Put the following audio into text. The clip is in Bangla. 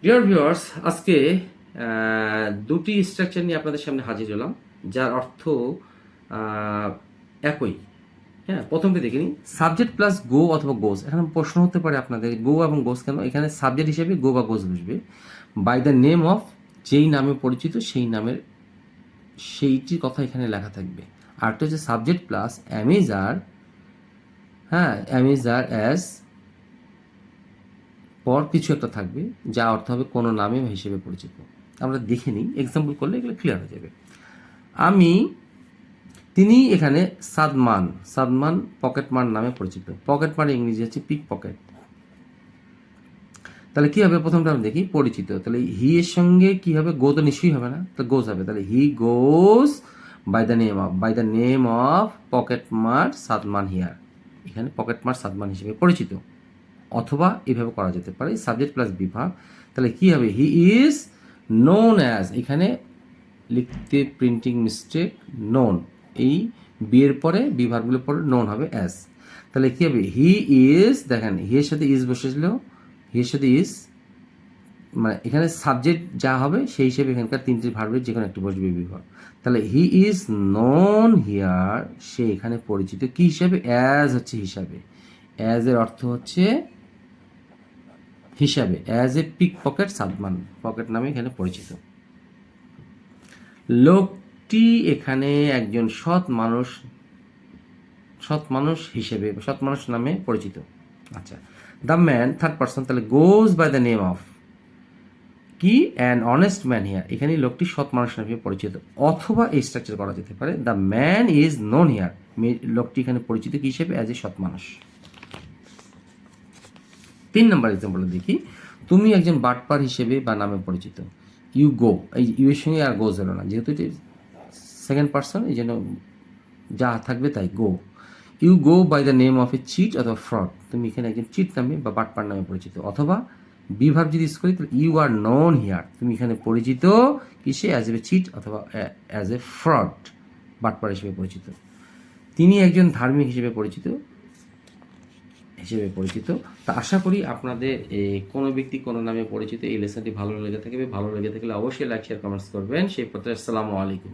ডিয়ার ভিউয়ার্স, আজকে দুটি স্ট্রাকচার নিয়ে আপনাদের সামনে হাজির হলাম, যার অর্থ আহ, একই। হ্যাঁ, প্রথমটি দেখে নিই, সাবজেক্ট প্লাস গো অথবা গোজ। এখানে প্রশ্ন হতে পারে আপনাদের, গো এবং গোজ কেন? এখানে সাবজেক্ট হিসেবে গো বা গোজ বসবে। বাই দ্য নেম অফ, যেই নামে পরিচিত সেই নামের সেইটির কথা এখানে লেখা থাকবে। আরটা হচ্ছে সাবজেক্ট প্লাস অ্যামেজার। হ্যাঁ, অ্যামেজার অ্যাজ পর কিছু একটা থাকবে, যা অর্থ হবে কোনো নামে হিসেবে পরিচিত। আমরা দেখে নিই, এক্সাম্পল করলে এগুলো ক্লিয়ার হয়ে যাবে। আমি, তিনি এখানে সাদমান, সাদমান পকেটমার নামে পরিচিত। পকেটমার ইংরেজি হচ্ছে পিক পকেট। তাহলে কি হবে? প্রথমটা আমরা দেখি পরিচিত। তাহলে হি এর সঙ্গে কি হবে? গো তো নিশ্চয়ই হবে না, তো গোজ হবে। তাহলে he goes by the name of পকেটমার সাদমান হিয়ার। এখানে পকেটমার সাদমান হিসেবে পরিচিত। অথবা এভাবে করা যেতে পারে সাবজেক্ট প্লাস বিভাগ। তাহলে কি হবে? হি ইজ নোন অ্যাজ, এখানে লিখতে প্রিন্টিং মিস্টেক, নোন, এই বিয়ের পরে বিভাগগুলো পরে নোন হবে অ্যাজ। তাহলে কি হবে? হি ইজ, দেখেন হি এর সাথে ইজ বসেছিল, হি এর সাথে ইজ, মানে এখানে সাবজেক্ট যা হবে সেই হিসেবে এখানকার তিনটি ভার্বের যে কোনো একটি বসবে বিভাগ। তাহলে হি ইজ নোন হিয়ার, সে এখানে পরিচিত কি হিসাবে? অ্যাজ হচ্ছে হিসাবে। অ্যাজ এর অর্থ হচ্ছে হিসাবে। As a pickpocket Sadman, pocket নামে এখানে পরিচিত। লোকটি এখানে একজন সৎ মানুষ, সৎ মানুষ হিসেবে, সৎ মানুষ নামে পরিচিত। আচ্ছা, দ্য ম্যান থার্ড পার্সন, তাহলে গোজ বাই দ্য নেম অফ কি? অ্যান অনেস্ট ম্যান হিয়ার, এখানে লোকটি সৎ মানুষ নামে পরিচিত। অথবা এই স্ট্রাকচার করা যেতে পারে, the man is known here, লোকটি এখানে পরিচিত কি হিসেবে? অ্যাজ এ সৎ মানুষ। 3 নম্বর এক্সাম্পল দেখি, তুমি একজন বাটপার হিসেবে বা নামে পরিচিত। ইউ গো, এই ইউ এর সঙ্গে আর গোজ হলো না, যেহেতু এটি সেকেন্ড পার্সন, এই জন্য যা থাকবে তাই গো। You go by the name of a cheat অথবা ফ্রড, তুমি এখানে একজন চিট নামে বা বাটপার নামে পরিচিত। অথবা বিভাগ যদি ইউজ করি, তাহলে ইউ আর নোন হিয়ার, তুমি এখানে পরিচিত কিসে? অ্যাজ এ চিট অথবা অ্যাজ এ ফ্রড, বাটপার হিসেবে পরিচিত। তিনি একজন ধার্মিক হিসেবে পরিচিত। তা আশা করি আপনাদের কোনো ব্যক্তি কোনো নামে পরিচিত এই লেসনটি ভালো লেগে থাকবে। ভালো লেগে থাকলে অবশ্যই লাইক শেয়ার কমেন্টস করবেন। সেই পথে আসসালামু আলাইকুম।